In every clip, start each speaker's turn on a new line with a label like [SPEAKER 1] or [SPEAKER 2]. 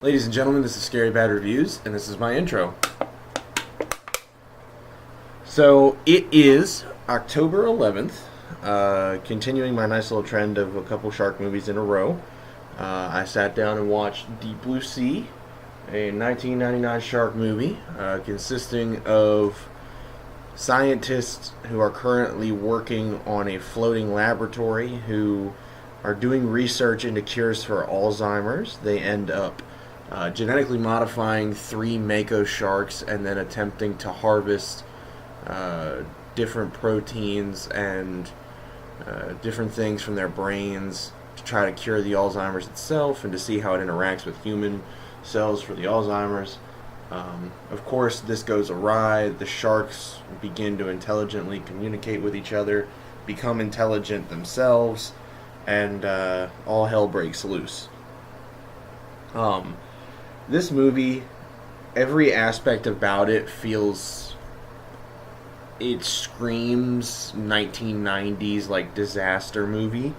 [SPEAKER 1] Ladies and gentlemen, this is Scary Bad Reviews, and this is my intro. So, it is October 11th, continuing my nice little trend of a couple shark movies in a row. I sat down and watched Deep Blue Sea, a 1999 shark movie consisting of scientists who are currently working on a floating laboratory who are doing research into cures for Alzheimer's. They end up genetically modifying 3 mako sharks and then attempting to harvest different proteins and different things from their brains to try to cure the Alzheimer's itself and to see how it interacts with human cells for the Alzheimer's. Of course, this goes awry. The sharks begin to intelligently communicate with each other, become intelligent themselves, and all hell breaks loose. This movie, every aspect about it screams 1990s like disaster movie.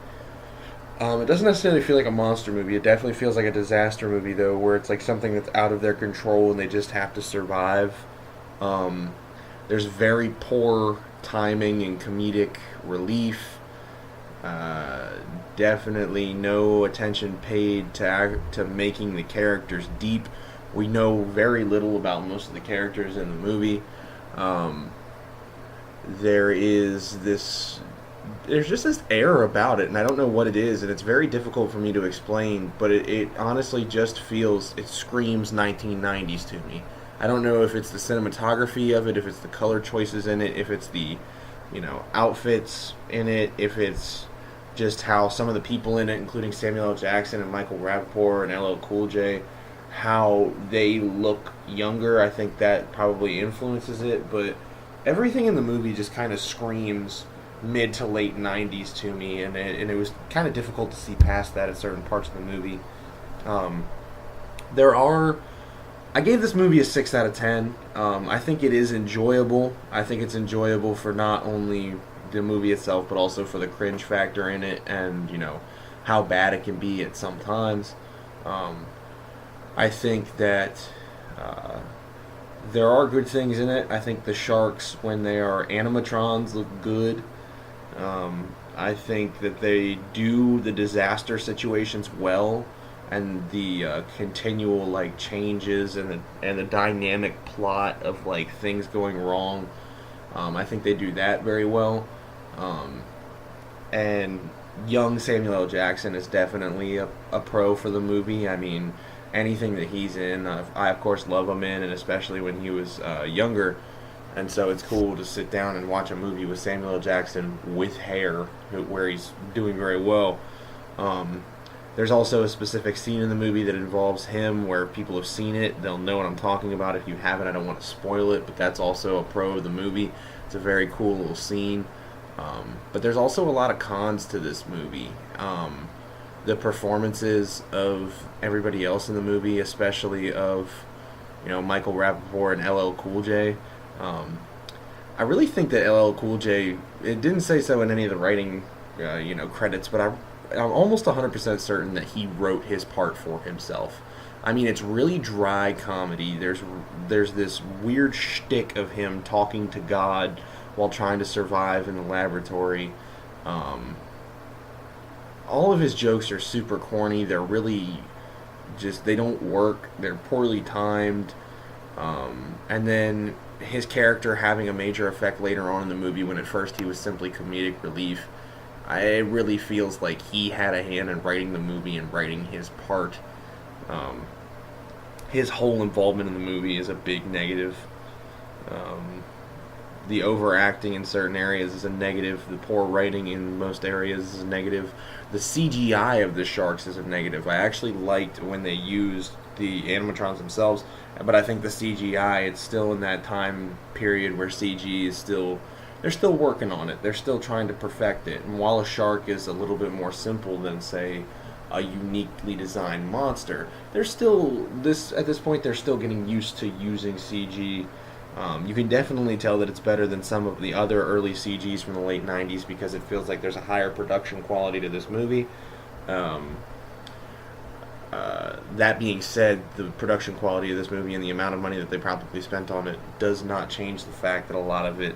[SPEAKER 1] It doesn't necessarily feel like a monster movie. It definitely feels like a disaster movie, though, where it's like something that's out of their control and they just have to survive. There's very poor timing and comedic relief. Definitely no attention paid to making the characters deep. We know very little about most of the characters in the movie. There's just this air about it, and I don't know what it is, and it's very difficult for me to explain, but it honestly just it screams 1990s to me. I don't know if it's the cinematography of it, if it's the color choices in it, if it's the, outfits in it, if it's just how some of the people in it, including Samuel L. Jackson and Michael Rapaport and LL Cool J, how they look younger. I think that probably influences it, but everything in the movie just kind of screams mid to late 90s to me, and it was kind of difficult to see past that at certain parts of the movie. I gave this movie a 6 out of 10. I think it is enjoyable. I think it's enjoyable for not only the movie itself, but also for the cringe factor in it, and how bad it can be at some times. I think that there are good things in it. I think the sharks, when they are animatrons, look good. I think that they do the disaster situations well, and the continual changes and the dynamic plot of things going wrong. I think they do that very well. And young Samuel L. Jackson is definitely a pro for the movie. I mean, anything that he's in, I of course love him in, and especially when he was younger. And so it's cool to sit down and watch a movie with Samuel L. Jackson with hair, where he's doing very well. There's also a specific scene in the movie that involves him where if people have seen it, they'll know what I'm talking about. If you haven't, I don't want to spoil it, but that's also a pro of the movie. It's a very cool little scene. But there's also a lot of cons to this movie. The performances of everybody else in the movie, especially of Michael Rapaport and LL Cool J. I really think that LL Cool J, it didn't say so in any of the writing credits, but I'm almost 100% certain that he wrote his part for himself. I mean, it's really dry comedy. There's this weird shtick of him talking to God while trying to survive in the laboratory. All of his jokes are super corny. They're really they don't work. They're poorly timed. And then his character having a major effect later on in the movie, when at first he was simply comedic relief. It really feels like he had a hand in writing the movie and writing his part. His whole involvement in the movie is a big negative. The overacting in certain areas is a negative. The poor writing in most areas is a negative. The CGI of the sharks is a negative. I actually liked when they used the animatrons themselves, but I think the CGI, it's still in that time period where CG is they're still working on it. They're still trying to perfect it. And while a shark is a little bit more simple than, say, a uniquely designed monster, at this point they're still getting used to using CG. You can definitely tell that it's better than some of the other early CGs from the late 90s because it feels like there's a higher production quality to this movie. That being said, the production quality of this movie and the amount of money that they probably spent on it does not change the fact that a lot of it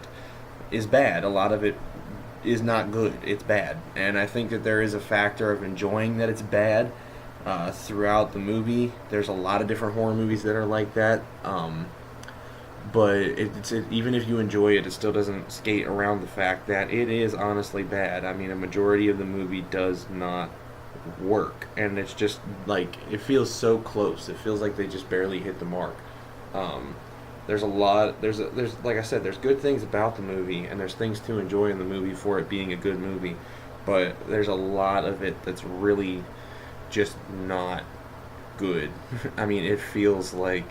[SPEAKER 1] is bad. A lot of it is not good. It's bad. And I think that there is a factor of enjoying that it's bad throughout the movie. There's a lot of different horror movies that are like that. But even if you enjoy it, it still doesn't skate around the fact that it is honestly bad. I mean, a majority of the movie does not work, and it's just like it feels so close. It feels like they just barely hit the mark. There's a lot. There's like I said, there's good things about the movie, and there's things to enjoy in the movie for it being a good movie. But there's a lot of it that's really just not good. I mean, it feels like.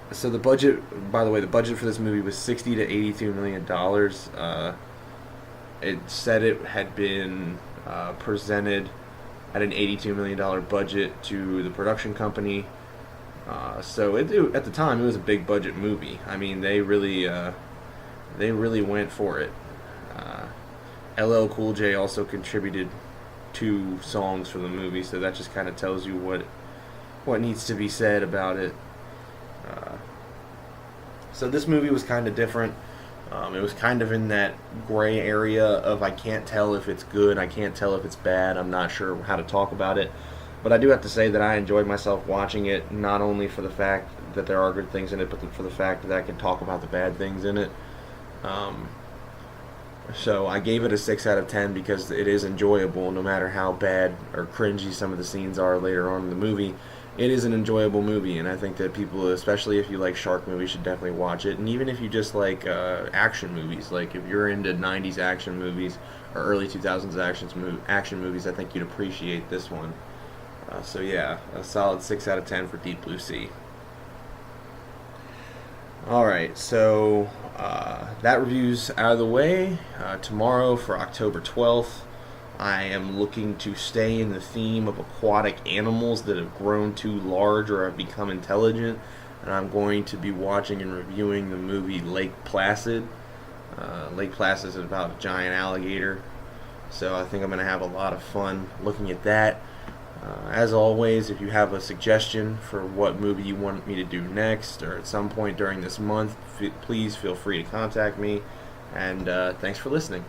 [SPEAKER 1] So the budget, by the way, the budget for this movie was $60 to $82 million. It said it had been presented at an $82 million budget to the production company. So at the time, it was a big budget movie. I mean, they really went for it. LL Cool J also contributed 2 songs for the movie, so that just kind of tells you what needs to be said about it. So this movie was kind of different. It was kind of in that gray area of I can't tell if it's good, I can't tell if it's bad, I'm not sure how to talk about it. But I do have to say that I enjoyed myself watching it, not only for the fact that there are good things in it, but for the fact that I can talk about the bad things in it. So I gave it a 6 out of 10 because it is enjoyable, no matter how bad or cringy some of the scenes are later on in the movie. It is an enjoyable movie, and I think that people, especially if you like shark movies, should definitely watch it. And even if you just like action movies, like if you're into 90s action movies or early 2000s action movies, I think you'd appreciate this one. So yeah, a solid 6 out of 10 for Deep Blue Sea. Alright, so that review's out of the way. Tomorrow, for October 12th, I am looking to stay in the theme of aquatic animals that have grown too large or have become intelligent, and I'm going to be watching and reviewing the movie Lake Placid. Lake Placid is about a giant alligator, so I think I'm going to have a lot of fun looking at that. As always, if you have a suggestion for what movie you want me to do next or at some point during this month, please feel free to contact me, and thanks for listening.